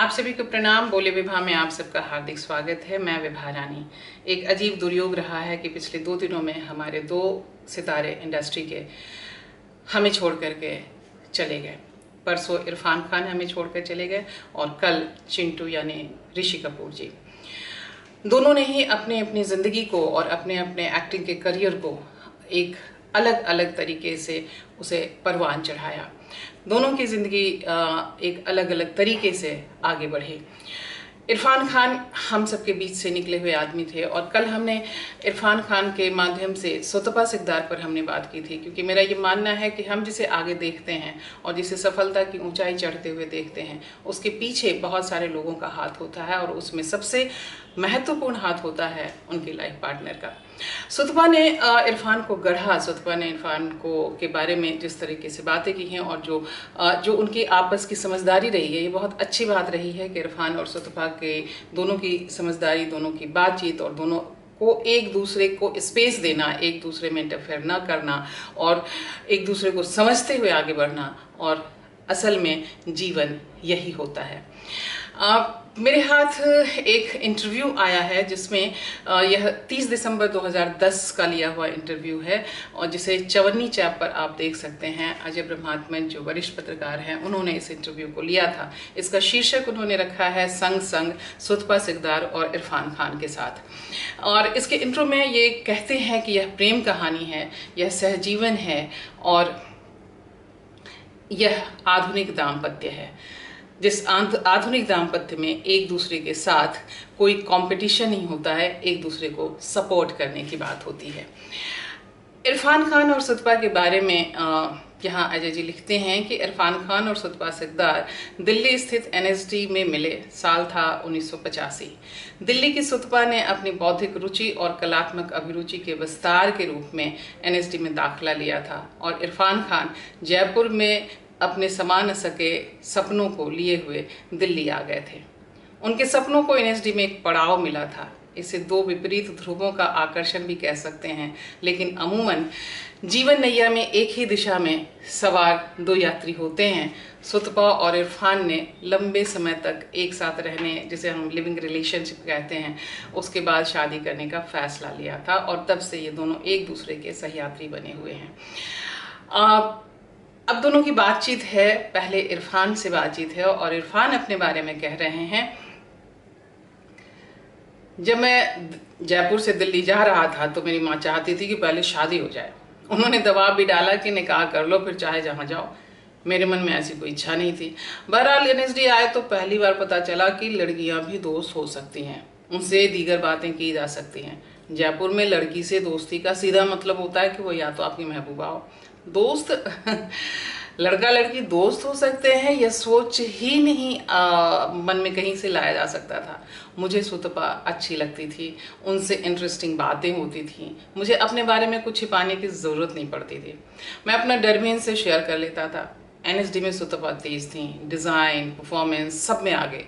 आप सभी को प्रणाम। बोले विभा में आप सबका हार्दिक स्वागत है। मैं विभा रानी। एक अजीब दुर्योग रहा है कि पिछले 2 दिनों में हमारे 2 सितारे इंडस्ट्री के हमें छोड़ करके चले गए। परसों इरफान खान हमें छोड़कर चले गए और कल चिंटू यानी ऋषि कपूर जी। दोनों ने ही अपने अपनी ज़िंदगी को और अपने अपने एक्टिंग के करियर को एक अलग अलग तरीके से उसे परवान चढ़ाया। दोनों की ज़िंदगी एक अलग अलग तरीके से आगे बढ़ी। इरफान खान हम सबके बीच से निकले हुए आदमी थे और कल हमने इरफान खान के माध्यम से सुतपा सिकदार पर हमने बात की थी, क्योंकि मेरा ये मानना है कि हम जिसे आगे देखते हैं और जिसे सफलता की ऊंचाई चढ़ते हुए देखते हैं उसके पीछे बहुत सारे लोगों का हाथ होता है और उसमें सबसे महत्वपूर्ण हाथ होता है उनके लाइफ पार्टनर का। सुतपा ने इरफान को गढ़ा। सुतपा ने इरफान को के बारे में जिस तरीके से बातें की हैं और जो उनकी आपस की समझदारी रही है, ये बहुत अच्छी बात रही है कि इरफान और सुतपा के दोनों की समझदारी, दोनों की बातचीत और दोनों को एक दूसरे को स्पेस देना, एक दूसरे में इंटरफेयर ना करना और एक दूसरे को समझते हुए आगे बढ़ना। और असल में जीवन यही होता है। मेरे हाथ एक इंटरव्यू आया है जिसमें यह 30 दिसंबर 2010 का लिया हुआ इंटरव्यू है और जिसे चवन्नी चैप पर आप देख सकते हैं। अजय ब्रह्मात्मन जो वरिष्ठ पत्रकार हैं उन्होंने इस इंटरव्यू को लिया था। इसका शीर्षक उन्होंने रखा है संग संग सुतपा सिकदार और इरफान खान के साथ। और इसके इंट्रो में ये कहते हैं कि यह प्रेम कहानी है, यह सहजीवन है और यह आधुनिक दाम्पत्य है। जिस आधुनिक दाम्पत्य में एक दूसरे के साथ कोई कंपटीशन नहीं होता है, एक दूसरे को सपोर्ट करने की बात होती है। इरफान खान और सुतपा के बारे में यहाँ अजय जी लिखते हैं कि इरफान खान और सुतपा सिकदार दिल्ली स्थित एनएसडी में मिले। साल था 1985। दिल्ली की सुतपा ने अपनी बौद्धिक रुचि और कलात्मक अभिरुचि के विस्तार के रूप में एनएसडी में दाखिला लिया था और इरफान खान जयपुर में अपने समा न सके सपनों को लिए हुए दिल्ली आ गए थे। उनके सपनों को एनएसडी में एक पड़ाव मिला था। इसे 2 विपरीत ध्रुवों का आकर्षण भी कह सकते हैं, लेकिन अमूमन जीवन नैया में एक ही दिशा में सवार 2 यात्री होते हैं। सुतपा और इरफान ने लंबे समय तक एक साथ रहने, जिसे हम लिविंग रिलेशनशिप कहते हैं, उसके बाद शादी करने का फैसला लिया था और तब से ये दोनों एक दूसरे के सहयात्री बने हुए हैं। अब दोनों की बातचीत है। पहले इरफान से बातचीत है और इरफान अपने बारे में कह रहे हैं, जब मैं जयपुर से दिल्ली जा रहा था तो मेरी माँ चाहती थी कि पहले शादी हो जाए। उन्होंने दबाव भी डाला कि निकाह कर लो, फिर चाहे जहाँ जाओ। मेरे मन में ऐसी कोई इच्छा नहीं थी। बहरहाल एनएसडी आए तो पहली बार पता चला कि लड़कियां भी दोस्त हो सकती हैं, उनसे दीगर बातें की जा सकती हैं। जयपुर में लड़की से दोस्ती का सीधा मतलब होता है कि वो या तो आपकी महबूबा हो। दोस्त लड़का लड़की दोस्त हो सकते हैं, यह सोच ही नहीं मन में कहीं से लाया जा सकता था। मुझे सुतपा अच्छी लगती थी, उनसे इंटरेस्टिंग बातें होती थी। मुझे अपने बारे में कुछ छिपाने की ज़रूरत नहीं पड़ती थी। मैं अपना डर भी इनसे शेयर कर लेता था। एनएसडी में सुतपा तेज थी, डिज़ाइन, परफॉर्मेंस सब में आगे।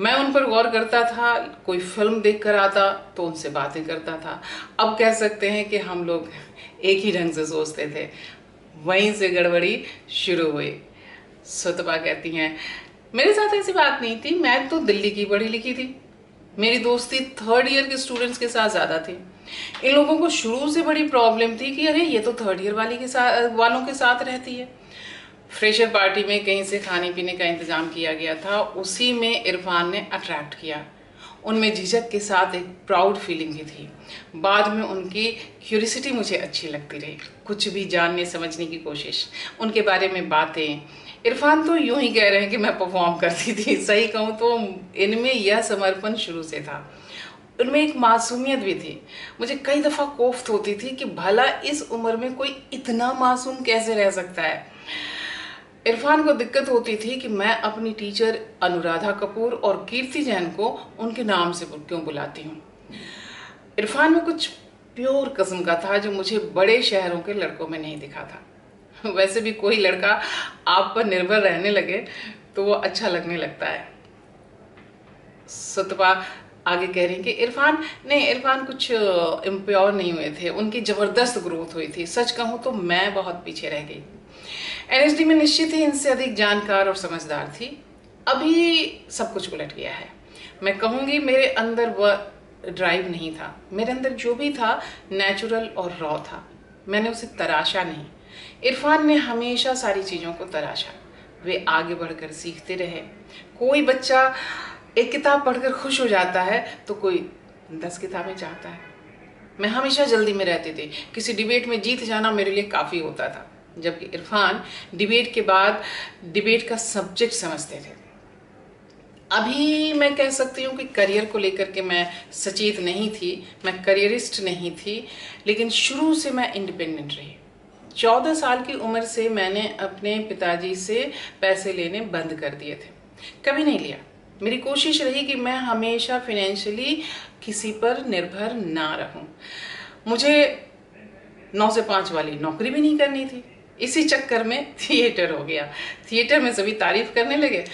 मैं उन पर गौर करता था। कोई फिल्म देख कर आता तो उनसे बातें करता था। अब कह सकते हैं कि हम लोग एक ही ढंग से सोचते थे। वहीं से गड़बड़ी शुरू हुई। सुतपा कहती हैं, मेरे साथ ऐसी बात नहीं थी, मैं तो दिल्ली की पढ़ी लिखी थी। मेरी दोस्ती 3rd ईयर के स्टूडेंट्स के साथ ज़्यादा थी। इन लोगों को शुरू से बड़ी प्रॉब्लम थी कि अरे ये तो 3rd ईयर वालों के साथ रहती है। फ्रेशर पार्टी में कहीं से खाने पीने का इंतजाम किया गया था, उसी में इरफान ने अट्रैक्ट किया। उनमें झिझक के साथ एक प्राउड फीलिंग भी थी। बाद में उनकी क्यूरियोसिटी मुझे अच्छी लगती रही, कुछ भी जानने समझने की कोशिश, उनके बारे में बातें। इरफान तो यूं ही कह रहे हैं कि मैं परफॉर्म करती थी। सही कहूँ तो इनमें यह समर्पण शुरू से था। उनमें एक मासूमियत भी थी। मुझे कई दफ़ा कोफ्त होती थी कि भला इस उम्र में कोई इतना मासूम कैसे रह सकता है। इरफान को दिक्कत होती थी कि मैं अपनी टीचर अनुराधा कपूर और कीर्ति जैन को उनके नाम से क्यों बुलाती हूँ। इरफान में कुछ प्योर किस्म का था जो मुझे बड़े शहरों के लड़कों में नहीं दिखा था। वैसे भी कोई लड़का आप पर निर्भर रहने लगे तो वो अच्छा लगने लगता है। सुतपा आगे कह रही कि इरफान कुछ इम्प्योर नहीं हुए थे, उनकी जबरदस्त ग्रोथ हुई थी। सच कहूँ तो मैं बहुत पीछे रह गई। एनएसडी में निश्चित ही इनसे अधिक जानकार और समझदार थी। अभी सब कुछ उलट गया है। मैं कहूँगी मेरे अंदर वह ड्राइव नहीं था, मेरे अंदर जो भी था नेचुरल और रॉ था, मैंने उसे तराशा नहीं। इरफान ने हमेशा सारी चीज़ों को तराशा, वे आगे बढ़कर सीखते रहे। कोई बच्चा एक किताब पढ़कर खुश हो जाता है तो कोई 10 किताबें चाहता है। मैं हमेशा जल्दी में रहती थी, किसी डिबेट में जीत जाना मेरे लिए काफ़ी होता था, जबकि इरफान डिबेट के बाद डिबेट का सब्जेक्ट समझते थे। अभी मैं कह सकती हूँ कि करियर को लेकर के मैं सचेत नहीं थी, मैं करियरिस्ट नहीं थी, लेकिन शुरू से मैं इंडिपेंडेंट रही। 14 साल की उम्र से मैंने अपने पिताजी से पैसे लेने बंद कर दिए थे, कभी नहीं लिया। मेरी कोशिश रही कि मैं हमेशा फाइनेंशियली किसी पर निर्भर ना रहूं। मुझे 9 से 5 वाली नौकरी भी नहीं करनी थी। इसी चक्कर में थिएटर हो गया, थिएटर में सभी तारीफ करने लगे,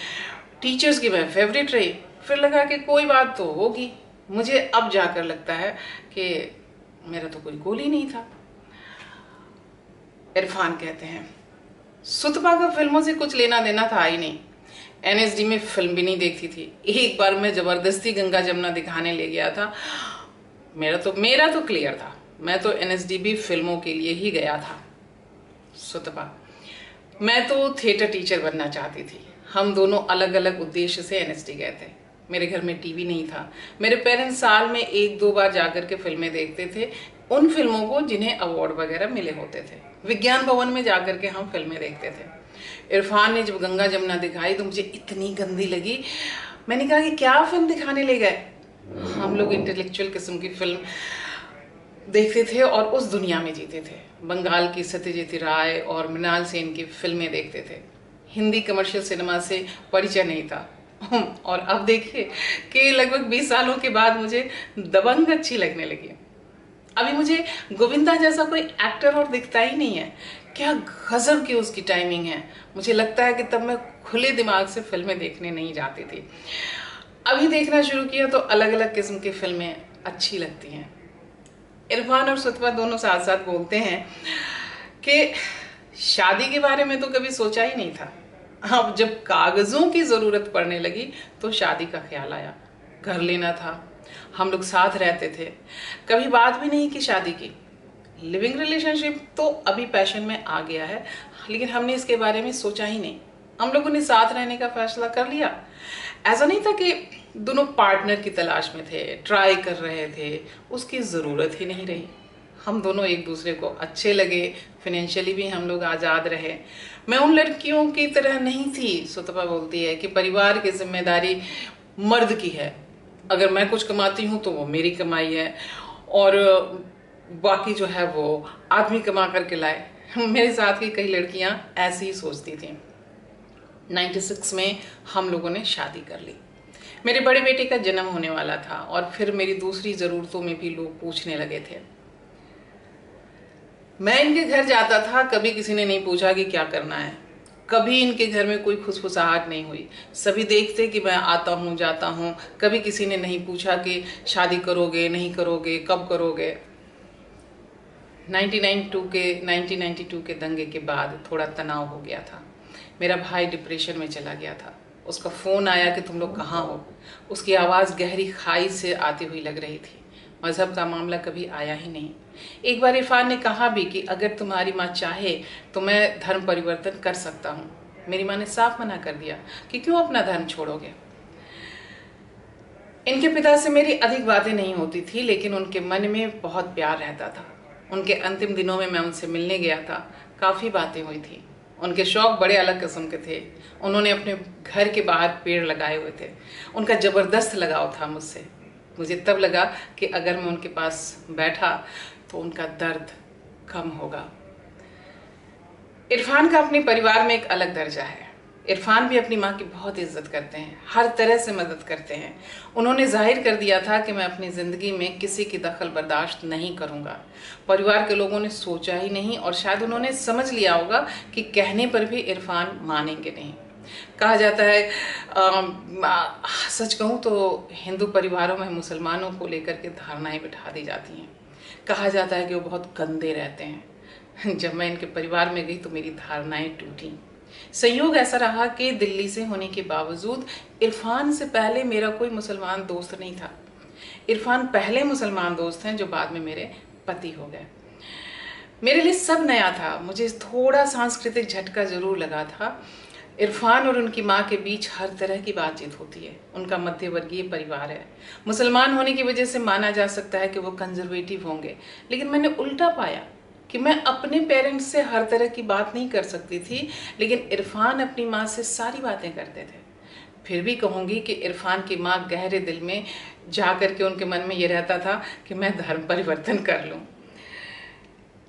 टीचर्स की मैं फेवरेट रही। फिर लगा कि कोई बात तो होगी। मुझे अब जाकर लगता है कि मेरा तो कोई गोल ही नहीं था। इरफान कहते हैं सुतपा का फिल्मों से कुछ लेना देना था ही नहीं, एनएसडी में फिल्म भी नहीं देखती थी। एक बार मैं जबरदस्ती गंगा जमुना दिखाने ले गया था। मेरा तो क्लियर था, मैं तो एनएसडी भी फिल्मों के लिए ही गया था। सुतपा, मैं तो थिएटर टीचर बनना चाहती थी। हम दोनों अलग अलग उद्देश्य से एनएसडी गए थे। मेरे घर में टीवी नहीं था। मेरे पेरेंट्स साल में 1-2 बार जाकर के फिल्में देखते थे, उन फिल्मों को जिन्हें अवार्ड वगैरह मिले होते थे। विज्ञान भवन में जाकर के हम फिल्में देखते थे। इरफान ने जब गंगा जमुना दिखाई तो मुझे इतनी गंदी लगी, मैंने कहा कि क्या फिल्म दिखाने ले गए। हम लोग इंटेलेक्चुअल किस्म की फिल्म देखते थे और उस दुनिया में जीते थे। बंगाल की सत्यजीत राय और मृणाल सेन की फिल्में देखते थे। हिंदी कमर्शियल सिनेमा से परिचय नहीं था। और अब देखिए कि लगभग 20 सालों के बाद मुझे दबंग अच्छी लगने लगी। अभी मुझे गोविंदा जैसा कोई एक्टर और दिखता ही नहीं है। क्या गजब की उसकी टाइमिंग है। मुझे लगता है कि तब मैं खुले दिमाग से फिल्में देखने नहीं जाती थी। अभी देखना शुरू किया तो अलग अलग किस्म की फिल्में अच्छी लगती हैं। इरफान और सुतपा दोनों साथ साथ बोलते हैं कि शादी के बारे में तो कभी सोचा ही नहीं था। अब जब कागजों की जरूरत पड़ने लगी तो शादी का ख्याल आया। घर लेना था, हम लोग साथ रहते थे, कभी बात भी नहीं की शादी की। लिविंग रिलेशनशिप तो अभी पैशन में आ गया है, लेकिन हमने इसके बारे में सोचा ही नहीं। हम लोगों ने साथ रहने का फैसला कर लिया। ऐसा नहीं था कि दोनों पार्टनर की तलाश में थे, ट्राई कर रहे थे, उसकी ज़रूरत ही नहीं रही। हम दोनों एक दूसरे को अच्छे लगे, फाइनेंशियली भी हम लोग आज़ाद रहे। मैं उन लड़कियों की तरह नहीं थी, सुतपा बोलती है, कि परिवार की जिम्मेदारी मर्द की है। अगर मैं कुछ कमाती हूँ तो वो मेरी कमाई है और बाकी जो है वो आदमी कमा करके लाए। मेरे साथ की कई लड़कियां ऐसी ही सोचती थी। 96 में हम लोगों ने शादी कर ली। मेरे बड़े बेटे का जन्म होने वाला था और फिर मेरी दूसरी ज़रूरतों में भी लोग पूछने लगे थे। मैं इनके घर जाता था, कभी किसी ने नहीं पूछा कि क्या करना है। कभी इनके घर में कोई खुसफुसाहट नहीं हुई। सभी देखते कि मैं आता हूँ जाता हूँ। कभी किसी ने नहीं पूछा कि शादी करोगे नहीं करोगे, कब करोगे। 1992 के दंगे के बाद थोड़ा तनाव हो गया था। मेरा भाई डिप्रेशन में चला गया था। उसका फ़ोन आया कि तुम लोग कहाँ हो। उसकी आवाज़ गहरी खाई से आती हुई लग रही थी। मज़हब का मामला कभी आया ही नहीं। एक बार इरफान ने कहा भी कि अगर तुम्हारी माँ चाहे तो मैं धर्म परिवर्तन कर सकता हूँ। मेरी माँ ने साफ मना कर दिया कि क्यों अपना धर्म छोड़ोगे। इनके पिता से मेरी अधिक बातें नहीं होती थी, लेकिन उनके मन में बहुत प्यार रहता था। उनके अंतिम दिनों में मैं उनसे मिलने गया था, काफ़ी बातें हुई थी। उनके शौक बड़े अलग किस्म के थे। उन्होंने अपने घर के बाहर पेड़ लगाए हुए थे। उनका ज़बरदस्त लगाव था मुझसे। मुझे तब लगा कि अगर मैं उनके पास बैठा तो उनका दर्द कम होगा। इरफान का अपने परिवार में एक अलग दर्जा है। इरफान भी अपनी माँ की बहुत इज्जत करते हैं, हर तरह से मदद करते हैं। उन्होंने जाहिर कर दिया था कि मैं अपनी ज़िंदगी में किसी की दखल बर्दाश्त नहीं करूँगा। परिवार के लोगों ने सोचा ही नहीं और शायद उन्होंने समझ लिया होगा कि कहने पर भी इरफान मानेंगे नहीं। कहा जाता है, सच कहूँ तो हिंदू परिवारों में मुसलमानों को लेकर के धारणाएं बिठा दी जाती हैं। कहा जाता है कि वो बहुत गंदे रहते हैं। जब मैं इनके परिवार में गई तो मेरी धारणाएं टूटी। संयोग ऐसा रहा कि दिल्ली से होने के बावजूद इरफान से पहले मेरा कोई मुसलमान दोस्त नहीं था। इरफान पहले मुसलमान दोस्त हैं जो बाद में मेरे पति हो गए। मेरे लिए सब नया था। मुझे थोड़ा सांस्कृतिक झटका जरूर लगा था। इरफान और उनकी माँ के बीच हर तरह की बातचीत होती है। उनका मध्यवर्गीय परिवार है। मुसलमान होने की वजह से माना जा सकता है कि वो कंजर्वेटिव होंगे, लेकिन मैंने उल्टा पाया कि मैं अपने पेरेंट्स से हर तरह की बात नहीं कर सकती थी, लेकिन इरफान अपनी माँ से सारी बातें करते थे। फिर भी कहूँगी कि इरफान की माँ गहरे दिल में जा कर के उनके मन में ये रहता था कि मैं धर्म परिवर्तन कर लूँ।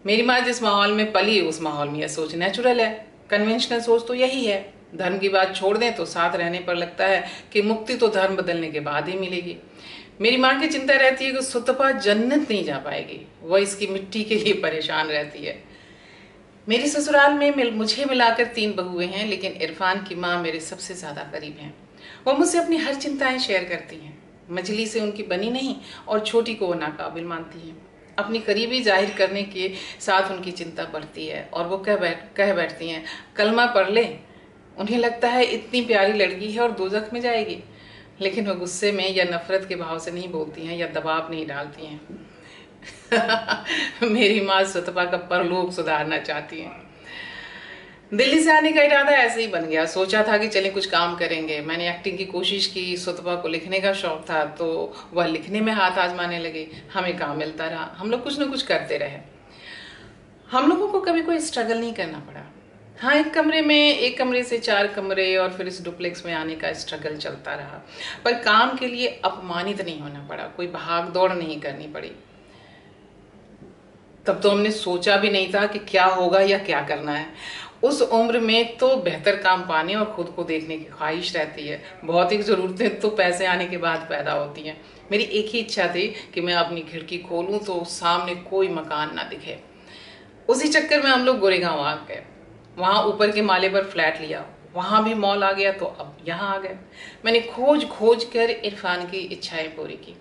मेरी माँ जिस माहौल में पली उस माहौल में यह सोच नेचुरल है। कन्वेंशनल सोच तो यही है। धर्म की बात छोड़ दें तो साथ रहने पर लगता है कि मुक्ति तो धर्म बदलने के बाद ही मिलेगी। मेरी माँ की चिंता रहती है कि सुतपा जन्नत नहीं जा पाएगी, वह इसकी मिट्टी के लिए परेशान रहती है। मेरी ससुराल में मुझे मिलाकर 3 बहुएं हैं, लेकिन इरफान की माँ मेरे सबसे ज़्यादा करीब हैं। वह मुझसे अपनी हर चिंताएं शेयर करती हैं। मझली से उनकी बनी नहीं और छोटी को वो नाकाबिल मानती हैं। अपनी करीबी जाहिर करने के साथ उनकी चिंता बढ़ती है और वो कह बैठती हैं, कलमा पढ़ ले। उन्हें लगता है इतनी प्यारी लड़की है और दोजख में जाएगी, लेकिन वह गुस्से में या नफरत के भाव से नहीं बोलती हैं या दबाव नहीं डालती हैं। मेरी माँ सुतपा का परलोक सुधारना चाहती हैं। दिल्ली से आने का इरादा ऐसे ही बन गया। सोचा था कि चलें कुछ काम करेंगे। मैंने एक्टिंग की कोशिश की। सुतपा को लिखने का शौक था तो वह लिखने में हाथ आजमाने लगी। हमें काम मिलता रहा। हम लोग कुछ न कुछ करते रहे। हम लोगों को कभी कोई स्ट्रगल नहीं करना पड़ा। हाँ, एक कमरे से 4 कमरे और फिर इस डुप्लेक्स में आने का स्ट्रगल चलता रहा, पर काम के लिए अपमानित नहीं होना पड़ा। कोई भाग दौड़ नहीं करनी पड़ी। तब तो हमने सोचा भी नहीं था कि क्या होगा या क्या करना है। उस उम्र में तो बेहतर काम पाने और खुद को देखने की ख्वाहिश रहती है। भौतिक जरूरतें तो पैसे आने के बाद पैदा होती हैं। मेरी एक ही इच्छा थी कि मैं अपनी खिड़की खोलूं तो सामने कोई मकान ना दिखे। उसी चक्कर में हम लोग गोरेगांव आ गए। वहाँ ऊपर के माले पर फ्लैट लिया। वहाँ भी मॉल आ गया तो अब यहाँ आ गए। मैंने खोज कर इरफान की इच्छाएं पूरी की।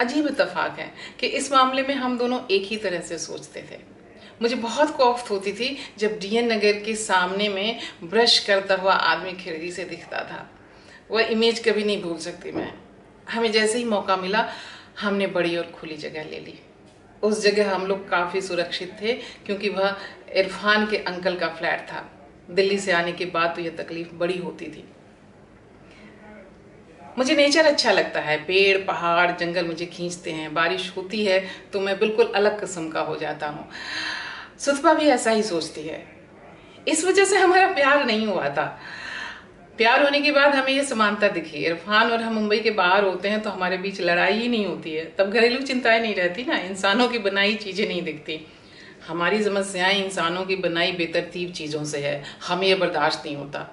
अजीब इत्तेफाक है कि इस मामले में हम दोनों एक ही तरह से सोचते थे। मुझे बहुत खौफ होती थी जब डीएन नगर के सामने में ब्रश करता हुआ आदमी खिड़की से दिखता था। वह इमेज कभी नहीं भूल सकती मैं। हमें जैसे ही मौका मिला हमने बड़ी और खुली जगह ले ली। उस जगह हम लोग काफ़ी सुरक्षित थे क्योंकि वह इरफान के अंकल का फ्लैट था। दिल्ली से आने के बाद तो यह तकलीफ बड़ी होती थी। मुझे नेचर अच्छा लगता है। पेड़, पहाड़, जंगल मुझे खींचते हैं। बारिश होती है तो मैं बिल्कुल अलग किस्म का हो जाता हूँ। सुतपा भी ऐसा ही सोचती है। इस वजह से हमारा प्यार नहीं हुआ था। प्यार होने के बाद हमें ये समानता दिखी। इरफान और हम मुंबई के बाहर होते हैं तो हमारे बीच लड़ाई ही नहीं होती है। तब घरेलू चिंताएं नहीं रहती ना, इंसानों की बनाई चीजें नहीं दिखती। हमारी समस्याएं इंसानों की बनाई बेतरतीब चीजों से है। हमें ये बर्दाश्त नहीं होता।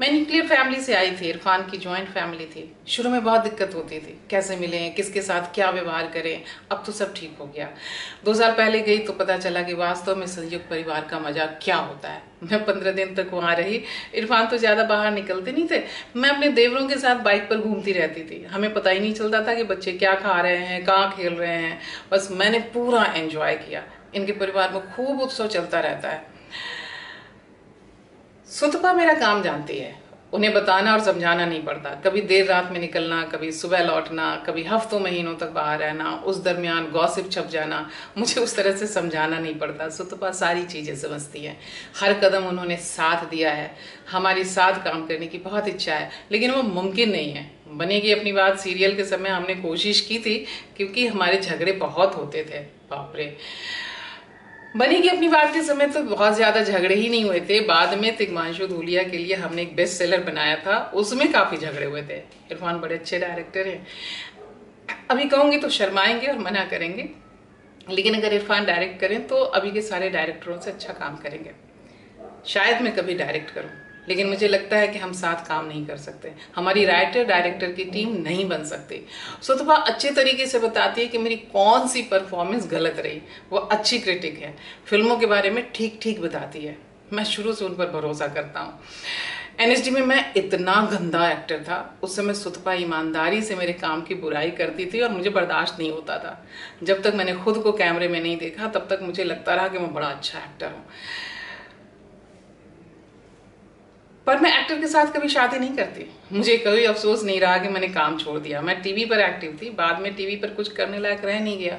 मैं न्यूक्लियर फैमिली से आई थी। इरफान की जॉइंट फैमिली थी। शुरू में बहुत दिक्कत होती थी, कैसे मिलें, किसके साथ क्या व्यवहार करें। अब तो सब ठीक हो गया। 2 साल पहले गई तो पता चला कि वास्तव में संयुक्त परिवार का मजा क्या होता है। मैं 15 दिन तक वहाँ रही। इरफान तो ज़्यादा बाहर निकलते नहीं थे। मैं अपने देवरों के साथ बाइक पर घूमती रहती थी। हमें पता ही नहीं चलता था कि बच्चे क्या खा रहे हैं, कहाँ खेल रहे हैं। बस मैंने पूरा एंजॉय किया। इनके परिवार में खूब उत्सव चलता रहता है। सुतपा मेरा काम जानती है। उन्हें बताना और समझाना नहीं पड़ता। कभी देर रात में निकलना, कभी सुबह लौटना, कभी हफ्तों महीनों तक बाहर रहना, उस दरमियान गॉसिप छप जाना। मुझे उस तरह से समझाना नहीं पड़ता। सुतपा सारी चीज़ें समझती है। हर कदम उन्होंने साथ दिया है। हमारी साथ काम करने की बहुत इच्छा है, लेकिन वो मुमकिन नहीं है। बनेगी अपनी बात सीरियल के समय हमने कोशिश की थी, क्योंकि हमारे झगड़े बहुत होते थे। बाप रे। बनेगी अपनी बात के समय तो बहुत ज्यादा झगड़े ही नहीं हुए थे। बाद में तिग्मांशु धूलिया के लिए हमने एक बेस्ट सेलर बनाया था, उसमें काफी झगड़े हुए थे। इरफान बड़े अच्छे डायरेक्टर हैं। अभी कहूंगी तो शर्माएंगे और मना करेंगे, लेकिन अगर इरफान डायरेक्ट करें तो अभी के सारे डायरेक्टरों से अच्छा काम करेंगे। शायद मैं कभी डायरेक्ट करूं, लेकिन मुझे लगता है कि हम साथ काम नहीं कर सकते। हमारी राइटर डायरेक्टर की टीम नहीं बन सकती। सुतपा अच्छे तरीके से बताती है कि मेरी कौन सी परफॉर्मेंस गलत रही। वो अच्छी क्रिटिक है। फिल्मों के बारे में ठीक ठीक बताती है। मैं शुरू से उन पर भरोसा करता हूँ। एनएसडी में मैं इतना गंदा एक्टर था। उस समय सुतपा ईमानदारी से मेरे काम की बुराई करती थी और मुझे बर्दाश्त नहीं होता था। जब तक मैंने खुद को कैमरे में नहीं देखा तब तक मुझे लगता रहा कि मैं बड़ा अच्छा एक्टर हूँ। पर मैं एक्टर के साथ कभी शादी नहीं करती। मुझे कभी अफसोस नहीं रहा कि मैंने काम छोड़ दिया। मैं टीवी पर एक्टिव थी, बाद में टीवी पर कुछ करने लायक रह नहीं गया।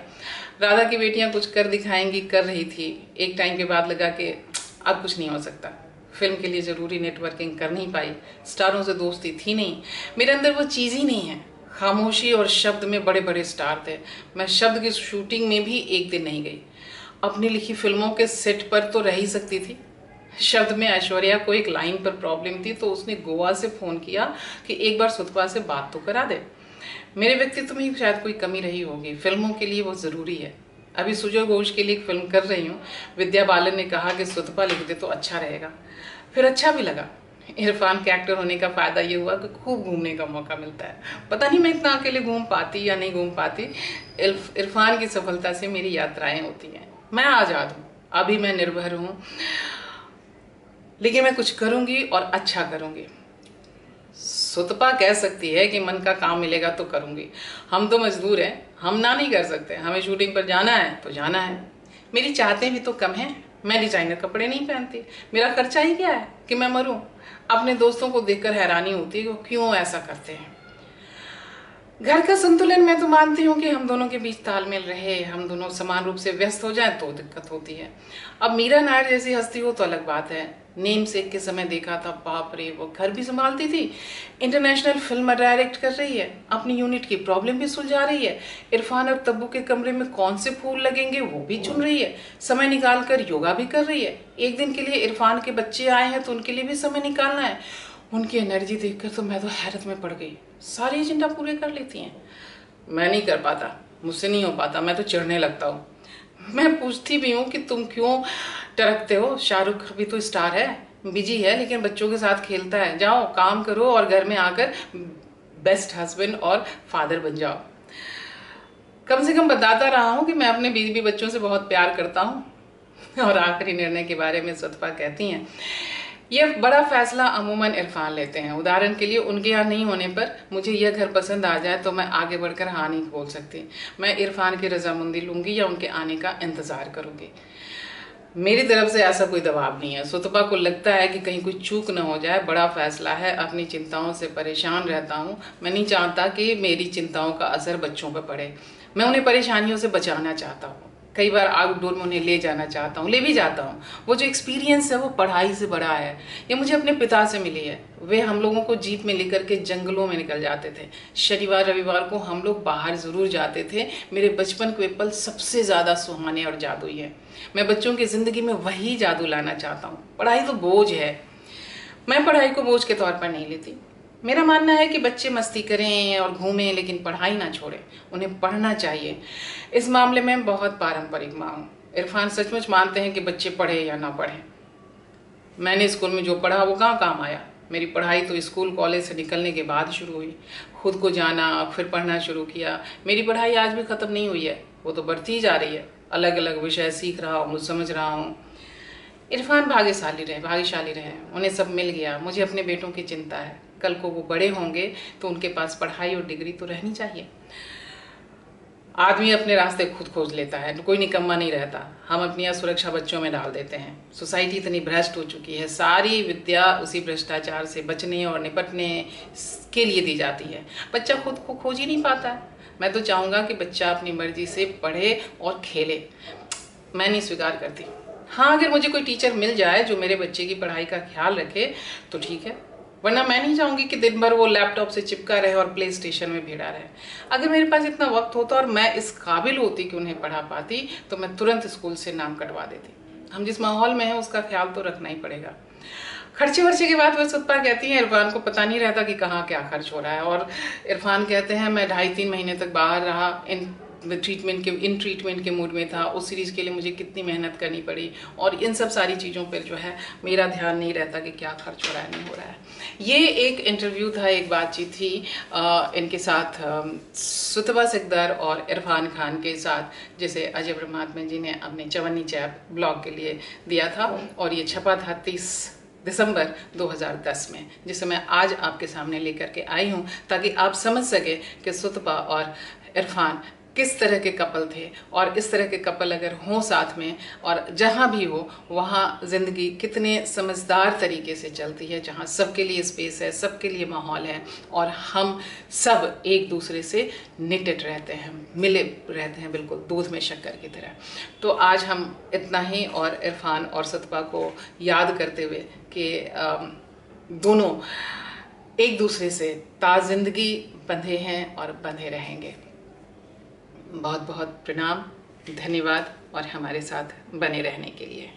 राधा की बेटियां कुछ कर दिखाएंगी, कर रही थी। एक टाइम के बाद लगा कि अब कुछ नहीं हो सकता। फिल्म के लिए ज़रूरी नेटवर्किंग कर नहीं पाई, स्टारों से दोस्ती थी नहीं, मेरे अंदर वो चीज़ ही नहीं है। खामोशी और शब्द में बड़े बड़े स्टार थे। मैं शब्द की शूटिंग में भी एक दिन नहीं गई। अपनी लिखी फिल्मों के सेट पर तो रह ही सकती थी। शब्द में ऐश्वर्या को एक लाइन पर प्रॉब्लम थी तो उसने गोवा से फ़ोन किया कि एक बार सुतपा से बात तो करा दे। मेरे व्यक्तित्व में शायद कोई कमी रही होगी, फिल्मों के लिए वो ज़रूरी है। अभी सुजय घोष के लिए एक फिल्म कर रही हूँ। विद्या बालन ने कहा कि सुतपा लिख दे तो अच्छा रहेगा, फिर अच्छा भी लगा। इरफान के एक्टर होने का फ़ायदा ये हुआ कि खूब घूमने का मौका मिलता है। पता नहीं मैं इतना अकेले घूम पाती या नहीं घूम पाती। इरफान की सफलता से मेरी यात्राएं होती हैं। मैं आज़ाद हूँ, अभी मैं निर्भर हूँ, लेकिन मैं कुछ करूँगी और अच्छा करूँगी। सुतपा कह सकती है कि मन का काम मिलेगा तो करूँगी। हम तो मजदूर हैं, हम ना नहीं कर सकते। हमें शूटिंग पर जाना है तो जाना है। मेरी चाहतें भी तो कम हैं। मैं डिजाइनर कपड़े नहीं पहनती। मेरा खर्चा ही क्या है कि मैं मरूं। अपने दोस्तों को देखकर हैरानी होती है कि क्यों ऐसा करते हैं। घर का संतुलन मैं तो मानती हूँ कि हम दोनों के बीच तालमेल रहे, हम दोनों समान रूप से व्यस्त हो जाएं तो दिक्कत होती है। अब मीरा नायर जैसी हस्ती हो तो अलग बात है। नेम सेक के समय देखा था, बाप रे, वो घर भी संभालती थी, इंटरनेशनल फिल्म डायरेक्ट कर रही है, अपनी यूनिट की प्रॉब्लम भी सुलझा रही है। इरफान और तब्बू के कमरे में कौन से फूल लगेंगे वो भी चुन रही है, समय निकाल कर योगा भी कर रही है। एक दिन के लिए इरफान के बच्चे आए हैं तो उनके लिए भी समय निकालना है। उनकी एनर्जी देखकर तो मैं तो हैरत में पड़ गई। सारी एजेंडा पूरे कर लेती हैं, मैं नहीं कर पाता, मुझसे नहीं हो पाता। मैं तो चिढ़ने लगता हूँ। मैं पूछती भी हूँ कि तुम क्यों टरकते हो, शाहरुख भी तो स्टार है, बिजी है लेकिन बच्चों के साथ खेलता है। जाओ काम करो और घर में आकर बेस्ट हस्बैंड और फादर बन जाओ। कम से कम बताता रहा हूँ कि मैं अपने बीवी बच्चों से बहुत प्यार करता हूँ। और आखिरी निर्णय के बारे में सुतपा कहती हैं, यह बड़ा फैसला अमूमन इरफान लेते हैं। उदाहरण के लिए उनके यहाँ नहीं होने पर मुझे यह घर पसंद आ जाए तो मैं आगे बढ़कर हाँ नहीं बोल सकती। मैं इरफान की रजामंदी लूंगी या उनके आने का इंतजार करूंगी। मेरी तरफ से ऐसा कोई दबाव नहीं है। सुतपा को लगता है कि कहीं कोई चूक न हो जाए, बड़ा फैसला है, अपनी चिंताओं से परेशान रहता हूँ। मैं नहीं चाहता कि मेरी चिंताओं का असर बच्चों पर पड़े। मैं उन्हें परेशानियों से बचाना चाहता हूँ। कई बार आउटडोर में उन्हें ले जाना चाहता हूँ, ले भी जाता हूँ। वो जो एक्सपीरियंस है वो पढ़ाई से बड़ा है। ये मुझे अपने पिता से मिली है। वे हम लोगों को जीप में लेकर के जंगलों में निकल जाते थे। शनिवार रविवार को हम लोग बाहर जरूर जाते थे। मेरे बचपन के पल सबसे ज़्यादा सुहाने और जादुई है। मैं बच्चों की ज़िंदगी में वही जादू लाना चाहता हूँ। पढ़ाई तो बोझ है, मैं पढ़ाई को बोझ के तौर पर नहीं लेती। मेरा मानना है कि बच्चे मस्ती करें और घूमें लेकिन पढ़ाई ना छोड़ें, उन्हें पढ़ना चाहिए। इस मामले में बहुत पारंपरिक माँ हूँ। इरफान सचमुच मानते हैं कि बच्चे पढ़े या ना पढ़ें। मैंने स्कूल में जो पढ़ा वो कहाँ काम आया। मेरी पढ़ाई तो स्कूल कॉलेज से निकलने के बाद शुरू हुई। खुद को जाना, फिर पढ़ना शुरू किया। मेरी पढ़ाई आज भी ख़त्म नहीं हुई है, वो तो बढ़ती ही जा रही है। अलग अलग विषय सीख रहा हूँ, समझ रहा हूँ। इरफान भाग्यशाली रहे, उन्हें सब मिल गया। मुझे अपने बेटों की चिंता है। कल को वो बड़े होंगे तो उनके पास पढ़ाई और डिग्री तो रहनी चाहिए। आदमी अपने रास्ते खुद खोज लेता है, कोई निकम्मा नहीं रहता। हम अपनी असुरक्षा बच्चों में डाल देते हैं। सोसाइटी इतनी भ्रष्ट हो चुकी है, सारी विद्या उसी भ्रष्टाचार से बचने और निपटने के लिए दी जाती है। बच्चा खुद को खोज ही नहीं पाता है। मैं तो चाहूँगा कि बच्चा अपनी मर्जी से पढ़े और खेले। मैं नहीं स्वीकार करती। हाँ, अगर मुझे कोई टीचर मिल जाए जो मेरे बच्चे की पढ़ाई का ख्याल रखे तो ठीक है, वरना मैं नहीं चाहूँगी कि दिन भर वो लैपटॉप से चिपका रहे और प्ले स्टेशन में भिड़ा रहे। अगर मेरे पास इतना वक्त होता और मैं इस काबिल होती कि उन्हें पढ़ा पाती तो मैं तुरंत स्कूल से नाम कटवा देती। हम जिस माहौल में हैं उसका ख्याल तो रखना ही पड़ेगा। खर्चे वर्चे की बात वह सुतपा कहती हैं, इरफान को पता नहीं रहता कि कहाँ क्या खर्च हो रहा है। और इरफान कहते हैं, मैं 2.5-3 महीने तक बाहर रहा, इन ट्रीटमेंट के मूड में था। उस सीरीज़ के लिए मुझे कितनी मेहनत करनी पड़ी और इन सब सारी चीज़ों पर जो है मेरा ध्यान नहीं रहता कि क्या खर्च हो रहा है नहीं हो रहा है। ये एक इंटरव्यू था, एक बातचीत थी इनके साथ, सुतपा सिकदर और इरफान खान के साथ, जिसे अजय ब्रह्मात्मा जी ने अपने चवन्नी चैप ब्लॉग के लिए दिया था। और ये छपा था 30 दिसंबर 2010 में, जिसे मैं आज आपके सामने लेकर के आई हूँ ताकि आप समझ सके कि सुतपा और इरफान किस तरह के कपल थे, और इस तरह के कपल अगर हों साथ में और जहाँ भी हो वहाँ ज़िंदगी कितने समझदार तरीके से चलती है, जहाँ सबके लिए स्पेस है, सबके लिए माहौल है और हम सब एक दूसरे से निटेड रहते हैं, मिले रहते हैं, बिल्कुल दूध में शक्कर की तरह। तो आज हम इतना ही, और इरफान और सतपा को याद करते हुए कि दोनों एक दूसरे से ताज़िंदगी बंधे हैं और बंधे रहेंगे। बहुत बहुत प्रणाम, धन्यवाद और हमारे साथ बने रहने के लिए।